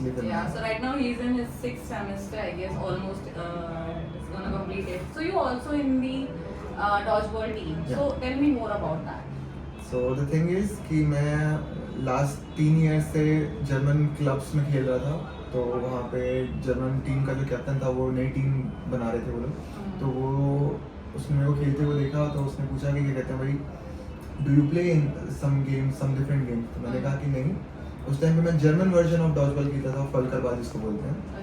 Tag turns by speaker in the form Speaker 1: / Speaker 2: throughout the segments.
Speaker 1: इसलिए फिर
Speaker 2: Yeah, so right now he's in his 6th semester, I guess, almost is gonna complete it. So you also in the dodgeball team. So
Speaker 1: Yeah.
Speaker 2: tell me more about that.
Speaker 1: So the thing is कि मैं last 3 years से German clubs में खेल रहा था, तो वहाँ पे जर्मन टीम का जो कैप्टन था वो नई टीम बना रहे थे वो लोग, तो वो उसने मेरे को खेलते हुए देखा, तो उसने पूछा कि क्या कहते हैं भाई do you play in some games, some different games, तो मैंने कहा कि नहीं। उस टाइम पे मैं जर्मन वर्जन ऑफ डॉजबॉल खेलता था, फलकरबाज जिसको बोलते हैं।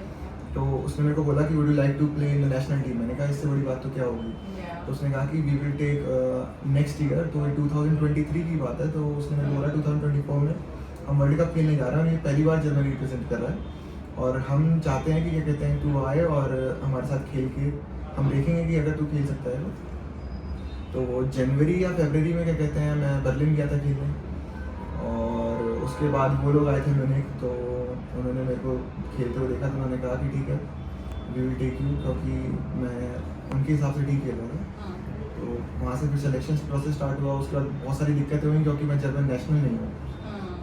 Speaker 1: तो उसने मेरे को बोला कि would you like to play in the national team, मैंने कहा इससे बड़ी बात तो क्या होगी।
Speaker 2: Yeah.
Speaker 1: तो उसने कहा कि we will take next year, तो ये 2023 की बात है, तो उसने मेरे को बोला 2024 में हम वर्ल्ड कप खेलने जा रहे हैं और ये पहली बार जर्मनी रिप्रेजेंट कर रहा है, और हम चाहते हैं कि क्या कहते हैं तू आए और हमारे साथ खेल के हम देखेंगे कि अगर तू खेल सकता है। तो वो जनवरी या फरवरी में क्या कहते हैं मैं बर्लिन गया था खेलने, और उसके बाद वो लोग आए थे म्यूनिख, तो उन्होंने मेरे को खेलते हुए देखा, तो उन्होंने कहा कि ठीक है वी विल टेक यू, क्योंकि मैं उनके हिसाब से ठीक खेल रहा था। तो वहाँ से फिर सिलेक्शन प्रोसेस स्टार्ट हुआ, उसके बाद बहुत सारी दिक्कतें हुई क्योंकि मैं जर्मन नेशनल नहीं हूँ,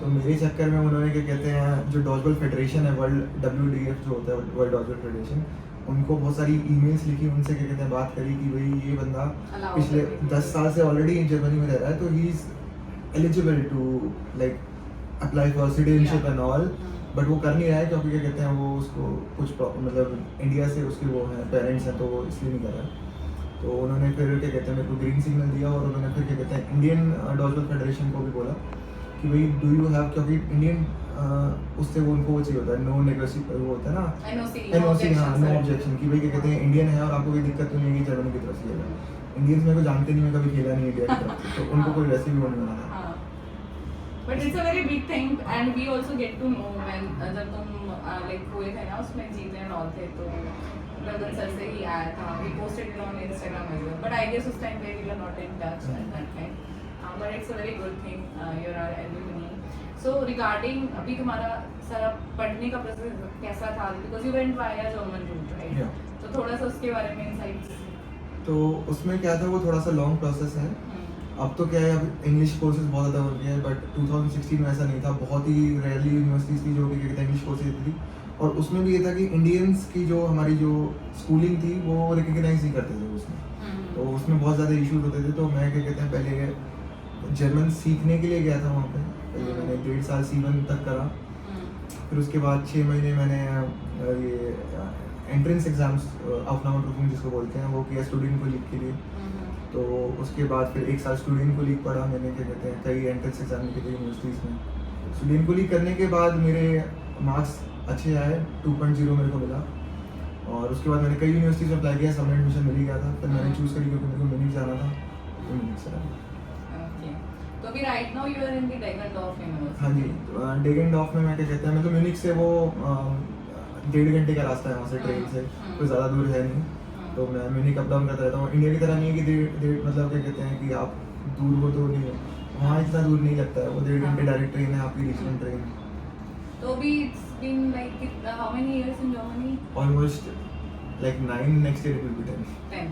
Speaker 1: तो मेरे चक्कर में उन्होंने क्या कहते हैं जो डॉजबॉल फेडरेशन है, वर्ल्ड WDF जो होता है वर्ल्ड डॉजबॉल फेडरेशन, उनको बहुत सारी ईमेल्स लिखी, उनसे क्या कहते हैं बात करी कि भाई ये बंदा पिछले 10 साल से ऑलरेडी जर्मनी में रह रहा है, तो he is eligible to like apply for citizenship and all, but वो कर नहीं रहा है क्योंकि क्या कहते हैं वो उसको कुछ मतलब इंडिया से उसके वो हैं पेरेंट्स हैं, तो वो इसलिए नहीं कर रहा है। तो उन्होंने फिर क्या कहते हैं मेरे को ग्रीन सिग्नल दिया, और उन्होंने फिर क्या कहते हैं इंडियन डॉजबॉल फेडरेशन को भी बोला कि भाई डू यू हैव, क्योंकि इंडियन उससे वो उनको वो चाहिए होता है नो नेगोशिएबल, वो होता है ना NOC, हाँ नो ऑब्जेक्शन, कि भाई क्या कहते हैं इंडियन है और आपको कोई दिक्कत तो नहीं है कि जर्मनी की तरफ से खेला। इंडियंस मेरे को जानते नहीं, मैं कभी खेला नहीं इंडिया की तरफ से, तो उनको कोई वैसे भी वो नहीं बना था।
Speaker 2: But it's a very big thing and we also get to know when जब तुम like हुए थे ना उसमें जीते and all थे, तो गगन सर से ही आया था, we posted it on Instagram as well, but I guess उस time पे we were not in touch at that time, but it's a very good thing, you're our alumni. So regarding अभी तुम्हारा सारा पढ़ने का प्रोसेस कैसा था, because you went via German route, right?
Speaker 1: Yeah.
Speaker 2: तो थोड़ा सा उसके बारे में insights।
Speaker 1: तो उसमें क्या था, वो थोड़ा सा लॉन्ग प्रोसेस है। अब तो क्या है, अब इंग्लिश कोर्सेज बहुत ज़्यादा हो गए हैं, बट 2016 में ऐसा नहीं था, बहुत ही रेयरली यूनिवर्सिटीज़ थी जो कि क्या कहते हैं इंग्लिश कोर्सेज देती थी, और उसमें भी ये था कि इंडियंस की जो हमारी जो स्कूलिंग थी वो रिकग्नाइज नहीं करते थे उसमें, तो उसमें बहुत ज़्यादा इश्यूज होते थे। तो मैं क्या कहते हैं पहले जर्मन सीखने के लिए गया था वहाँ पे, पहले मैंने 1.5 साल C1 तक करा, फिर उसके बाद 6 महीने मैंने ये एंट्रेंस एग्ज़ाम्स ऑफ जिसको बोलते हैं वो किया स्टूडेंट को लीग के लिए, तो उसके बाद फिर 1 साल स्टूडेंट को लीग पढ़ा मैंने, क्या कहते हैं कई एंट्रेंस एग्जाम के थे यूनिवर्सिटीज़ में। स्टूडेंट को लीग करने के बाद मेरे मार्क्स अच्छे आए, 2.0 मेरे को मिला, और उसके बाद मैंने कई यूनिवर्सिटीज़ में अप्लाई किया, सब में एडमिशन मिल ही गया था, फिर मैंने चूज़ करी क्योंकि मेरे को म्यूनिख जाना था, तो म्यूनिख से
Speaker 2: Okay. तो अभी right now you are in the Deggendorf University.
Speaker 1: हाँ जी, डेगेनडॉर्फ में मैं क्या कहते हैं मैं तो म्यूनिख से वो 1.5 घंटे का रास्ता है वहाँ से ट्रेन से, कोई ज़्यादा दूर है नहीं, तो मैं म्यूनिख अप डाउन करता रहता हूँ। इंडिया की तरह नहीं है कि डेढ़ मतलब क्या कहते हैं कि आप दूर हो तो नहीं है, वहाँ इतना दूर नहीं लगता है, वो 1.5 घंटे डायरेक्ट ट्रेन है आपकी रीजनल ट्रेन।
Speaker 2: तो अभी it's been like how many years in Germany?
Speaker 1: Almost like 9, next year will be 10।
Speaker 2: 10.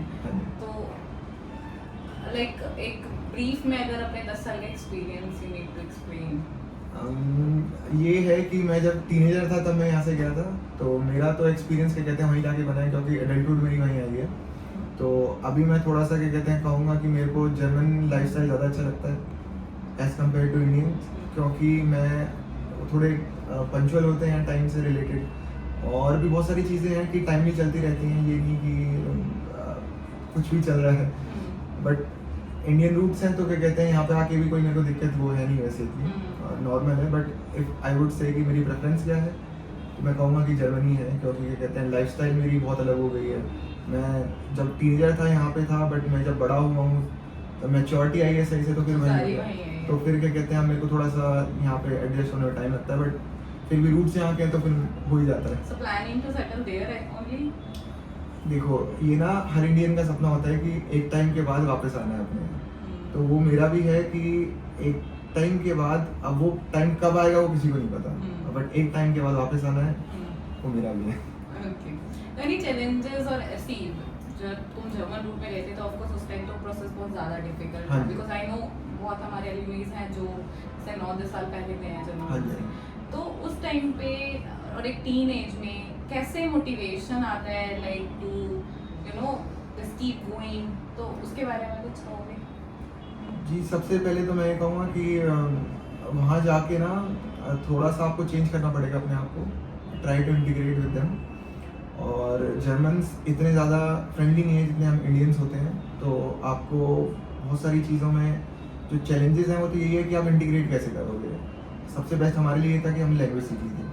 Speaker 2: तो like एक brief में अगर अपने 10 साल का experience you need to explain.
Speaker 1: ये है कि मैं जब टीनेजर था तब मैं यहाँ से गया था, तो मेरा तो एक्सपीरियंस क्या कहते हैं वहीं जाके बना है क्योंकि एडल्टहुड मेरी वहीं आई है। तो अभी मैं थोड़ा सा क्या कहते हैं कहूँगा कि मेरे को जर्मन लाइफस्टाइल ज़्यादा अच्छा लगता है एज़ कम्पेयर टू इंडियन, क्योंकि मैं थोड़े पंचुअल होते हैं टाइम से रिलेटेड, और भी बहुत सारी चीज़ें हैं कि टाइमली चलती रहती हैं, ये नहीं कि कुछ भी चल रहा है, बट इंडियन रूट्स हैं तो क्या कहते हैं यहाँ पे आके भी कोई मेरे को दिक्कत वो है नहीं वैसे इतनी नॉर्मल है। But if I would say कि मेरी प्रेफरेंस क्या है तो मैं कहूँगा कि जर्मनी है, क्योंकि क्या कहते हैं लाइफस्टाइल मेरी बहुत अलग हो गई है। मैं जब टीनेजर था यहाँ पे था, बट मैं जब बड़ा हुआ हूँ तो मैच्योरिटी आई है सही से, तो फिर मैं तो फिर क्या कहते हैं मेरे को थोड़ा सा यहाँ पे एडजस्ट होने में टाइम लगता है, बट फिर भी रूट से यहाँ के हैं तो फिर हो ही जाता है।
Speaker 2: So planning to settle there only?
Speaker 1: देखो ये ना हर इंडियन का सपना होता है कि एक टाइम के बाद वापस आना है अपने, तो वो मेरा भी है कि एक टाइम के बाद, अब वो टाइम कब आएगा वो किसी को नहीं पता, बट एक टाइम के बाद वापस आना है, वो मेरा भी है।
Speaker 2: Okay. तो any challenges और ऐसी जब तुम जर्मन रूट में गए थे तो ऑफ कोर्स उस टाइम तो प्रोसेस बहुत ज़्यादा डिफिकल्ट था, बिकॉज आई नो बहुत हमारे एलुमनीज हैं जो से 9-10 साल पहले गए हैं जर्मन से, तो उस टाइम पे और एक टीन एज में कैसे मोटिवेशन आता है like to you know just keep going, तो उसके बारे में कुछ कहोगे?
Speaker 1: जी, सबसे पहले तो मैं ये कहूँगा कि वहाँ जाके ना थोड़ा सा आपको चेंज करना पड़ेगा अपने आप को, try to integrate with them. और जर्मन्स इतने ज़्यादा फ्रेंडली नहीं है जितने हम इंडियंस होते हैं, तो आपको बहुत सारी चीज़ों में जो चैलेंजेस हैं वो तो यही है कि आप इंटीग्रेट कैसे करोगे। सबसे बेस्ट हमारे लिए ये था कि हम लैंग्वेज सीख ली थी,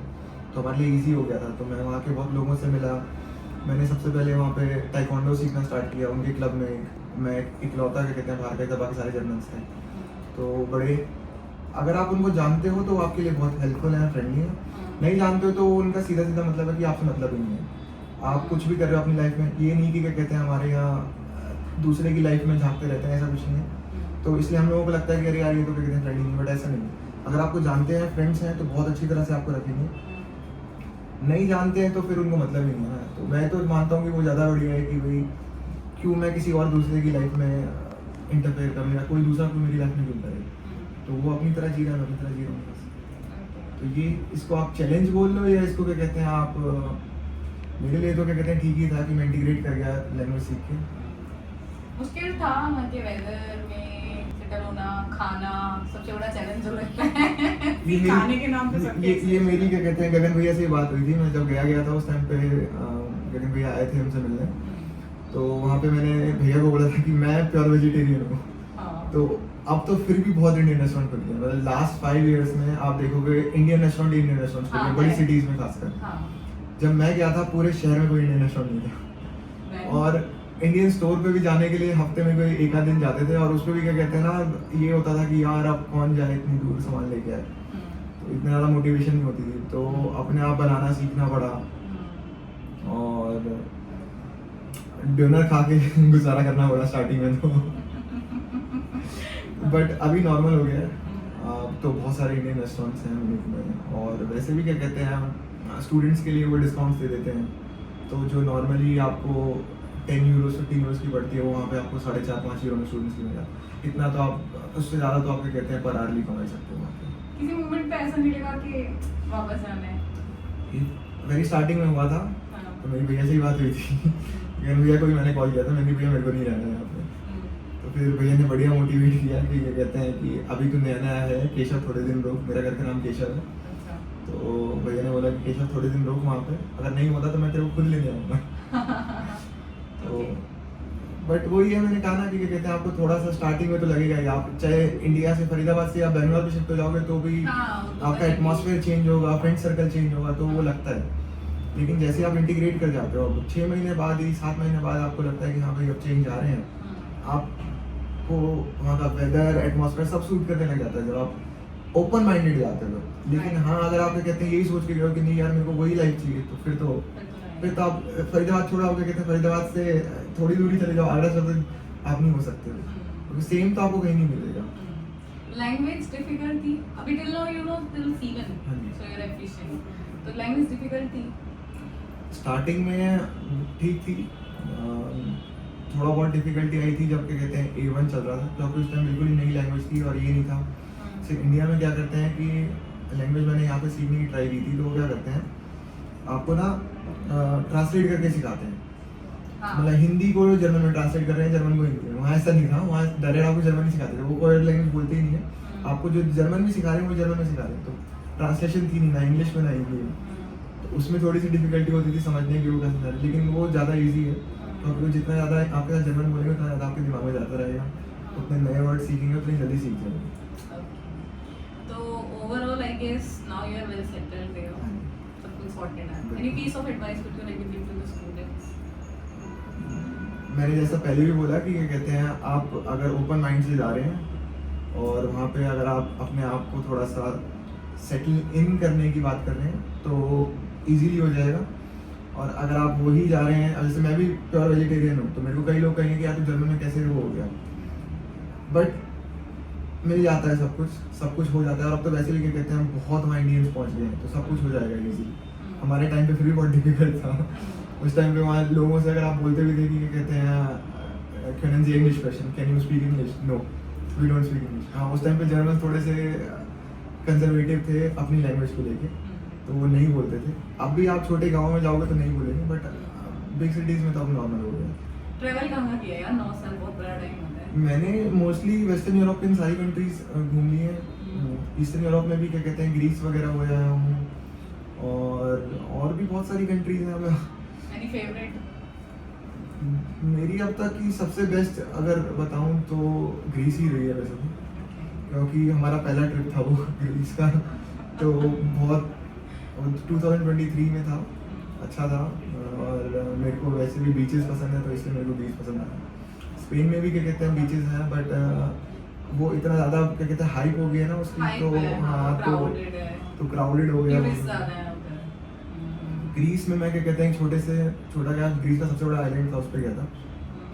Speaker 1: तो हमारे लिए ईजी हो गया था। तो मैं वहाँ के बहुत लोगों से मिला, मैंने सबसे पहले वहाँ पे ताइक्वांडो सीखना स्टार्ट किया उनके क्लब में। मैं इकलौता क्या कहते हैं बाहर का था, बाकी सारे जर्मन्स थे। तो बड़े, अगर आप उनको जानते हो तो आपके लिए बहुत हेल्पफुल है, फ्रेंडली है। नहीं जानते हो तो उनका सीधा सीधा मतलब है कि आपसे मतलब ही नहीं है। आप कुछ भी कर रहे हो अपनी लाइफ में, ये नहीं कि क्या कहते हैं हमारे यहाँ दूसरे की लाइफ में झांकते रहते हैं, ऐसा कुछ नहीं है। तो इसलिए हम लोगों को लगता है कि अरे यार ये तो क्या कहते हैं फ्रेंडली नहीं, बट ऐसा नहीं है। अगर आपको जानते हैं, फ्रेंड्स हैं, तो बहुत अच्छी तरह से आपको रखेंगे। नहीं जानते हैं तो फिर उनको मतलब ही नहीं है। तो मैं तो मानता हूँ कि वो ज़्यादा बढ़िया है कि भाई क्यों मैं किसी और दूसरे की लाइफ में इंटरफेयर करूँ, या कोई दूसरा कोई मेरी लाइफ में क्यों करे। तो वो अपनी तरह जी रहा है, मैं अपनी तरह जी रहा हूँ बस। तो ये, इसको आप चैलेंज बोल लो या इसको क्या कहते हैं आप, मेरे लिए तो क्या कहते हैं ठीक ही था कि मैं इंटीग्रेट कर गया लैंग्वेज सीख के।
Speaker 2: मुश्किल था वहाँ के वेदर में सेटल होना, खाना सबसे बड़ा चैलेंज जो रहता है खाने के नाम पे सब
Speaker 1: ये मेरी क्या कहते हैं गगन भैया से बात हुई थी। मैं जब गया था उस टाइम पे गगन भैया आए थे हमसे मिलने, तो वहाँ पे मैंने भैया को बोला था कि मैं प्योर वेजिटेरियन हूँ। तो अब तो फिर भी बहुत इंडियन रेस्टोरेंट खुल गए, मतलब लास्ट 5 इयर्स में आप देखोगे इंडियन रेस्टोरेंट खुल गए, बड़ी सिटीज में खासकर। जब मैं गया था पूरे शहर में कोई इंडियन रेस्टोरेंट नहीं था, और इंडियन स्टोर पे भी जाने के लिए हफ्ते में कोई एक आध दिन जाते थे, और उस पर भी क्या कहते हैं ना, ये होता था कि यार अब कौन जाए इतनी दूर सामान लेके आए, तो इतनी ज़्यादा मोटिवेशन नहीं होती थी। तो अपने आप बनाना सीखना पड़ा, और डिनर खा के गुजारा करना पड़ा स्टार्टिंग में तो बट अभी नॉर्मल हो गया है। अब तो बहुत सारे इंडियन रेस्टोरेंट्स हैं म्यूनिख में, और वैसे भी क्या कहते हैं स्टूडेंट्स के लिए वो डिस्काउंट्स दे देते हैं। तो जो नॉर्मली आपको 10 यूरोस 15 यूरोस की पड़ती है, वो वहाँ पे आपको 4.5-5 यूरो में स्टूडेंट्स की मिल जाती है। इतना तो आप, उससे ज़्यादा तो आप क्या कहते हैं पर आवर्ली कमाई सकते हो वहाँ पे।
Speaker 2: किसी मोमेंट पे ऐसा नहीं लगा कि वापस जाना है?
Speaker 1: मेरी स्टार्टिंग में हुआ था, तो मेरी भैया से ही बात हुई थी भैया को भी मैंने कॉल किया था, मैंने भैया मेरे को नहीं रहना है यहाँ पे। तो फिर भैया ने बढ़िया मोटिवेट किया कि ये कहते हैं कि अभी तू नया नया है केशव, थोड़े दिन रुक। मेरा घर का नाम केशव है। तो भैया ने बोला कि केशव थोड़े दिन रुक वहाँ पे, अगर नहीं होता तो मैं तेरे को खुद लेने आऊँगा तो बट वही है, मैंने कहा ना कि क्या कहते हैं आपको थोड़ा सा स्टार्टिंग में तो लगेगा ही। आप चाहे इंडिया से फरीदाबाद से या बैंगलोर पे शिफ्ट हो जाओगे तो भी आपका एटमॉस्फेयर चेंज होगा, फ्रेंड सर्कल चेंज होगा, तो वो लगता है। लेकिन जैसे आप इंटीग्रेट कर जाते हो, अब 6 महीने बाद ही 7 महीने बाद आपको लगता है कि हाँ भाई अब चेंज आ रहे हैं, आपको वहाँ का वेदर एटमॉस्फेयर सब सूट करने लग जाता है जब आप ओपन माइंडेड जाते हो। लेकिन हाँ, अगर आप कहते हैं यही सोच के गए कि नहीं यार मेरे को वही लाइफ चाहिए, तो फिर तो आप फरीदाबाद छोड़ाओगे, कहते हैं फरीदाबाद से थोड़ी दूरी चले जाओ, आगरा चले आप नहीं हो सकते, क्योंकि सेम तो आपको कहीं नहीं मिलेगा।
Speaker 2: लैंग्वेज डिफिकल्ट थी अभी till now, you know till C1, so you are efficient, तो लैंग्वेज डिफिकल्ट थी
Speaker 1: स्टार्टिंग में, ठीक थी। थोड़ा बहुत डिफिकल्टी आई थी जब क्या कहते हैं A1 चल रहा था, क्योंकि उस टाइम बिल्कुल ही नई लैंग्वेज थी और ये नहीं था। सिर्फ इंडिया में क्या करते हैं कि लैंग्वेज मैंने यहाँ पे सीखने की ट्राई की थी, तो वो क्या करते हैं आपको ना ट्रांसलेट करके सिखाते हैं। मतलब हिंदी को जर्मन में ट्रांसलेट कर रहे हैं, जर्मन को हिंदी में। वहाँ ऐसा नहीं था, वहाँ डायरेक्ट आपको जर्मन ही सिखाते थे, वो कोई लैंग्वेज बोलते ही नहीं है। आपको जो जर्मन में सिखा रहे हैं वो जर्मन में सिखा रहे हैं, तो ट्रांसलेशन थी नहीं, ना इंग्लिश में ना हिंदी में। तो उसमें थोड़ी सी डिफिकल्टी होती थी समझने की वो कैसे समझ, लेकिन वो ज़्यादा ईजी है। तो जितना ज़्यादा आपके साथ जर्मन बोलेंगे उतना ज़्यादा आपके दिमाग में जाता रहेगा, उतने नए वर्ड सीखेंगे उतनी जल्दी सीख जाएंगे।
Speaker 2: तो overall I guess now you are well settled there, सब कुछ सॉर्टेड है। Any piece of advice would you like to give to the students?
Speaker 1: मैंने जैसा पहले भी बोला कि क्या कहते हैं आप अगर ओपन माइंड से जा रहे हैं और वहाँ पे अगर आप अपने आप को थोड़ा सा सेटल इन करने की बात कर रहे हैं तो इजीली हो जाएगा। और अगर आप वही जा रहे हैं, जैसे मैं भी प्योर वेजिटेरियन हूँ, तो मेरे को कई लोग कहेंगे कि यार तू जर्मन में कैसे वो हो गया, बट मिल जाता है सब कुछ हो जाता है। और अब तो वैसे भी क्या कहते हैं हम बहुत वहाँ इंडियंस पहुँच गए हैं, तो सब कुछ हो जाएगा ईजी। हमारे टाइम पे फिर भी बहुत डिफिकल्ट था। उस टाइम पे वहाँ लोगों से अगर आप बोलते भी थे कि क्या कहते हैं can you English question, can you speak English, no we don't speak English. हाँ, उस टाइम पे जर्मन थोड़े से कंजर्वेटिव थे अपनी लैंग्वेज को लेके, तो वो नहीं बोलते थे। अब भी आप छोटे गाँव में जाओगे तो नहीं बोलेंगे, बट बिग सिटीज़ में तो अब नॉर्मल हो गया।
Speaker 2: ट्रैवल कहाँ किया यार? 9 साल बहुत बड़ा टाइम होता है।
Speaker 1: मैंने मोस्टली वेस्टर्न यूरोप की सारी कंट्रीज घूम ली है। ईस्टर्न यूरोप में भी क्या कहते हैं ग्रीस वगैरह हो आया हूँ, और भी बहुत सारी कंट्रीज हैं। मैं
Speaker 2: एनी फेवरेट?
Speaker 1: मेरी अब तक की सबसे बेस्ट अगर बताऊँ तो ग्रीस ही रही है वैसे तो, क्योंकि हमारा पहला ट्रिप था वो ग्रीस का। तो बहुत 2023 में था, अच्छा था। और मेरे को वैसे भी बीचेस पसंद है, तो इसलिए मेरे को बीच पसंद आया। स्पेन में भी क्या कहते हैं बीचेस हैं, बट वो इतना ज़्यादा क्या कहते हैं हाइप हो गया ना उसकी, तो हाँ तो क्राउडेड हो गया। ग्रीस में मैं क्या कहते हैं छोटा क्या, ग्रीस का सबसे बड़ा आइलैंड था, उस पर गया था।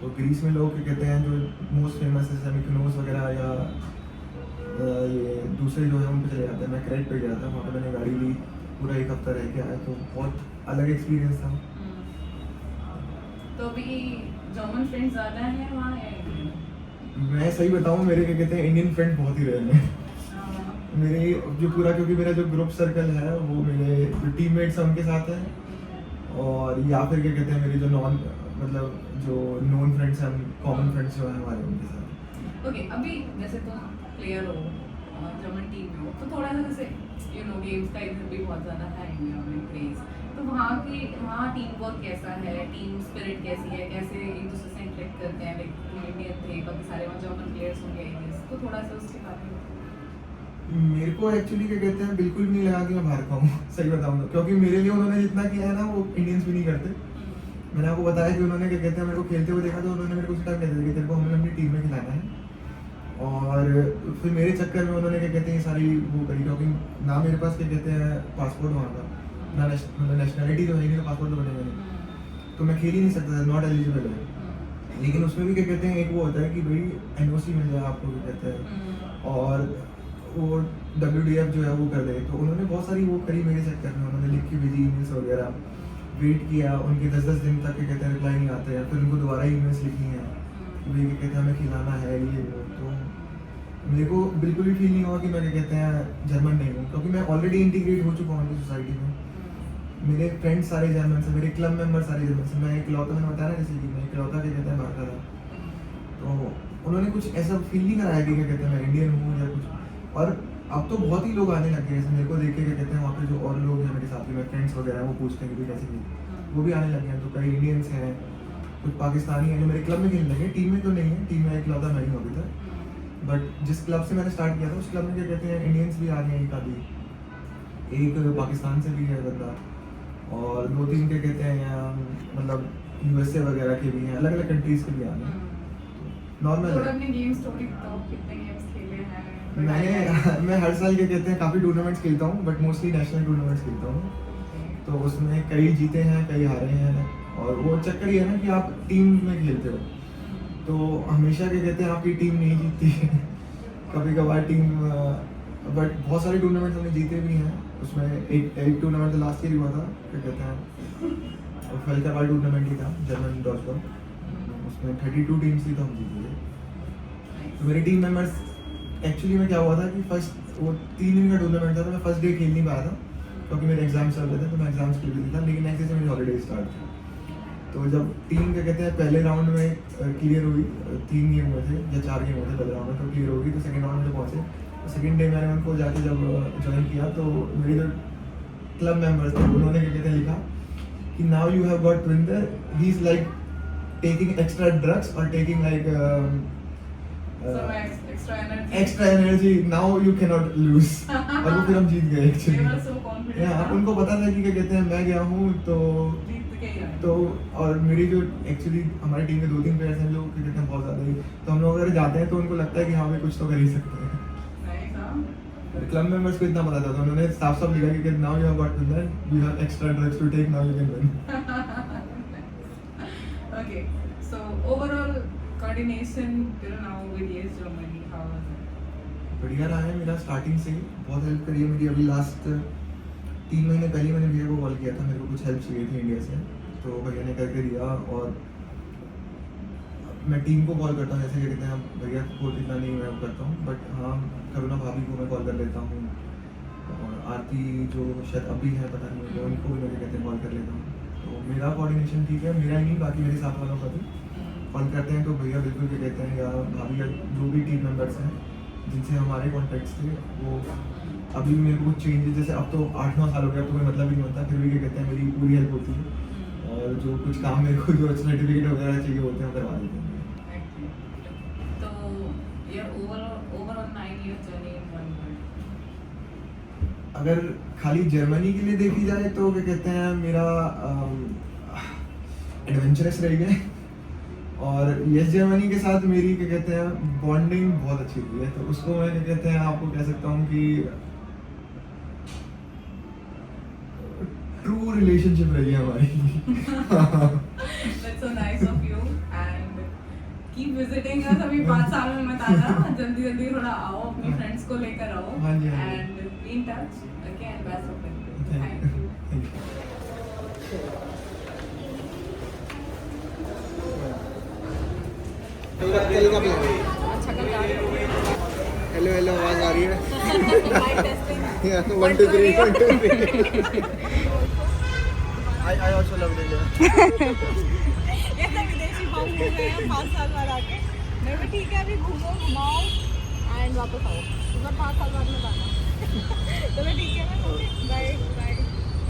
Speaker 1: तो ग्रीस में लोग क्या कहते हैं जो मोस्ट फेमस है मिकोनोस वगैरह या ये दूसरे जो है उन पे चले जाते हैं। मैं क्रेट पे गया था, वहाँ पे मैंने गाड़ी ली, पूरा 1 हफ्ता रह के आया, तो बहुत अलग एक्सपीरियंस था।
Speaker 2: तो अभी जर्मन फ्रेंड्स ज़्यादा हैं वहाँ या
Speaker 1: मैं सही बताऊँ, मेरे क्या कहते हैं इंडियन फ्रेंड बहुत ही रहे हैं। मेरे जो पूरा, क्योंकि मेरा जो ग्रुप सर्कल है वो मेरे जो टीममेट्स हैं उनके साथ है, और या फिर क्या कहते हैं मेरे जो नॉन फ्रेंड्स हैं, कॉमन फ्रेंड्स जो हैं हमारे, उनके साथ।
Speaker 2: ओके, अभी जैसे तुम प्लेयर हो जर्मन टीम में हो, तो थोड़ा सा जैसे गेम्स का इधर भी बहुत ज़्यादा है इंडिया में क्रेज, तो वहाँ टीम वर्क कैसा है, टीम स्पिरिट कैसी है, कैसे एक दूसरे से इंटरेक्ट करते हैं? लाइक तुम इंडियन थे, बाकी सारे वहाँ जर्मन प्लेयर्स होंगे आई गेस, तो थोड़ा सा उसके बारे में।
Speaker 1: मेरे को एक्चुअली क्या कहते हैं बिल्कुल भी नहीं लगा कि मैं बाहर का हूँ, सही बताऊँ तो, क्योंकि मेरे लिए उन्होंने जितना किया है ना वो इंडियंस भी नहीं करते। मैंने आपको बताया कि उन्होंने क्या कहते हैं मेरे को खेलते हुए देखा, तो उन्होंने मेरे को उस टाइम कह दिया कि तेरे को हमने अपनी टीम में खिलाना है। और फिर मेरे चक्कर में उन्होंने क्या कहते हैं ये सारी वो करी, क्योंकि ना मेरे पास क्या कहते हैं पासपोर्ट वहाँ का, ना नेशनलिटी तो है नहीं, तो पासपोर्ट तो बनेगा नहीं, तो मैं खेल ही नहीं सकता था, नॉट एलिजिबल है। लेकिन उसमें भी क्या कहते हैं एक वो होता है कि भाई NOC मिल जाए आपको, क्या कहते हैं, और वो WDF जो है वो कर दे। तो उन्होंने बहुत सारी वो करी मेरे चक्कर में, उन्होंने लिख के भेजी ईमेल्स वगैरह, वेट किया, उनके 10-10 दिन तक क्या कहते हैं रिप्लाई नहीं आते हैं, फिर उनको दोबारा ईमेल्स लिखी हैं कि भाई क्या कहते हैं हमें खिलाना है ये वो। तो मेरे को बिल्कुल भी फील नहीं हुआ कि मैं क्या कहते हैं जर्मन नहीं हूँ, क्योंकि मैं ऑलरेडी इंटीग्रेट हो चुका हूँ सोसाइटी में। मेरे फ्रेंड्स सारे जर्मन से, मेरे क्लब मेंबर सारे जर्मन से, मैं इकलौता, मैंने बताया ना जैसे कि मैं इकलौता क्या कहते हैं बाहर का था। तो उन्होंने कुछ ऐसा फील नहीं कराया कि क्या कहते हैं मैं इंडियन हूँ या कुछ। और अब तो बहुत ही लोग आने लग गए, जैसे मेरे को देख के क्या कहते हैं वहाँ पे जो और लोग हैं मेरे साथ में, मेरे फ्रेंड्स वगैरह हैं, वो पूछते हैं कि कैसे की, वो भी आने लगे हैं। तो कई इंडियंस हैं, कुछ पाकिस्तानी हैं जो मेरे क्लब में खेलने लगे। टीम में तो नहीं है, टीम में इकलौता मैं ही हूँ अभी तक, बट जिस क्लब से मैंने स्टार्ट किया था उस क्लब में क्या कहते हैं इंडियंस भी आ गए हैं, एक आदि, एक पाकिस्तान से भी है बंदा, और 2-3 क्या कहते हैं मतलब USA वगैरह के भी हैं, अलग अलग कंट्रीज के भी आ गए हैं। नॉर्मल है।
Speaker 2: अपने गेम स्टोरी बताओ, कितने गेम्स खेले हैं?
Speaker 1: मैं हर साल क्या कहते हैं काफ़ी टूर्नामेंट्स खेलता हूँ, बट मोस्टली नेशनल टूर्नामेंट्स खेलता हूँ। तो उसमें कई जीते हैं, कई हारे हैं, और वो चक्कर ये है ना कि आप टीम में खेलते हो, तो हमेशा क्या कहते हैं आपकी टीम नहीं जीतती है। कभी कभार टीम, बट बहुत सारे टूर्नामेंट्स हमने जीते भी हैं। उसमें एक टूर्नामेंट तो लास्ट ईयर हुआ था, क्या कहते हैं फैल्काबाल टूर्नामेंट ही था, जर्मन डॉचबॉल, उसमें 32 टीम्स थी तो हम जीते थे। तो मेरे टीम मेंबर्स एक्चुअली में क्या हुआ था कि फर्स्ट वो 3 दिन का टूर्नामेंट था, तो मैं फर्स्ट डे खेल नहीं पाया था क्योंकि मेरे एग्जाम्स चल रहे थे, तो मैं एग्जाम्स के लिए था। लेकिन नेक्स्ट डे से मेरी हॉलीडे स्टार्ट थी। तो जब टीम क्या कहते हैं पहले राउंड में क्लियर हुई, 3 गेम हुए थे या 4 गेम हुए थे पहले राउंड में, तो क्लियर होगी, तो सेकंड राउंड में पहुँचे। तो सेकंड डे मैंने उनको जाके जब ज्वाइन किया, तो मेरे जो क्लब मेंबर्स थे उन्होंने क्या कहते हैं लिखा कि now you have got twinder, he is like taking extra drugs और taking like extra energy, now you can not lose. और वो फिर हम जीत गए एक्चुअली। आप उनको पता था कि क्या कहते हैं मैं गया हूँ, तो और मेरी जो एक्चुअली हमारी टीम के 2-3 प्लेयर्स हैं लोग क्या कहते हैं बहुत ज़्यादा ही, तो हम लोग अगर जाते हैं तो उनको लगता है कि हाँ भाई कुछ तो कर ही सकते हैं। क्लब मेंबर्स को इतना पता था, तो उन्होंने साफ साफ लिखा कि now you have got winner, you have extra drugs to take, now you can win.
Speaker 2: Okay, so overall coordination till now with ES Germany, how was it?
Speaker 1: बढ़िया रहा है मेरा, स्टार्टिंग से ही बहुत हेल्प करी है मेरी। अभी लास्ट 3 महीने पहले मैंने भैया को कॉल किया था, मेरे को कुछ हेल्प चाहिए थी इंडिया से, तो भैया ने करके दिया। और मैं टीम को कॉल करता हूँ, जैसे क्या कहते हैं भैया को इतना नहीं मैं करता हूँ, बट हाँ करुणा भाभी को मैं कॉल कर लेता हूँ, और आरती जो शायद अभी है पता नहीं, तो उनको भी मैं क्या कहते हैं कॉल कर लेता हूँ। तो मेरा कोऑर्डिनेशन ठीक है, मेरा ही नहीं बाकी मेरे साथ वालों का भी कॉल करते हैं। तो भैया बिल्कुल क्या कहते हैं, या भाभी या जो भी टीम मेंबर्स हैं जिनसे हमारे कॉन्टैक्ट्स थे, वो अभी भी मेरे को कुछ चेंजेस, जैसे अब तो 8-9 साल हो गया, अब तो कोई मतलब ही नहीं होता, फिर भी क्या कहते हैं मेरी पूरी हेल्प होती है। और जो कुछ काम मेरे को जो सर्टिफिकेट वगैरह चाहिए होते हैं वो करवा देते हैं।
Speaker 2: तो your overall 9 years journey in one word.
Speaker 1: अगर खाली जर्मनी के लिए देखी जाए तो क्या कहते हैं मेरा एडवेंचरस रह गया है। और यस जर्मनी के साथ मेरी क्या कहते हैं बॉन्डिंग बहुत अच्छी हुई है, तो उसको मैं क्या कहते हैं आपको कह सकता हूँ कि ट्रू रिलेशनशिप रही है हमारी।
Speaker 2: That's so nice of you and keep visiting us. अभी 5 साल में मत आना, जल्दी जल्दी थोड़ा आओ, अपने फ्रेंड्स को लेकर आओ
Speaker 1: हाँ जी, हाँ जी।
Speaker 2: and be in touch. Okay, and best of luck. Thank you.
Speaker 1: Thank you.
Speaker 3: कल का प्लान है।
Speaker 2: अच्छा कल जा रहे हो?
Speaker 3: हेलो हेलो आवाज आ रही है।
Speaker 2: Mic testing.
Speaker 3: 1 2 3 1 2 3 I also love India।
Speaker 4: ये तो विदेशी भाव हो गए हैं 5 साल बाद आके। मैं भी ठीक है, अभी घूमो घुमाओ एंड वापस आओ। 5 साल बाद में आना। चलो ठीक है ना, बाय बाय।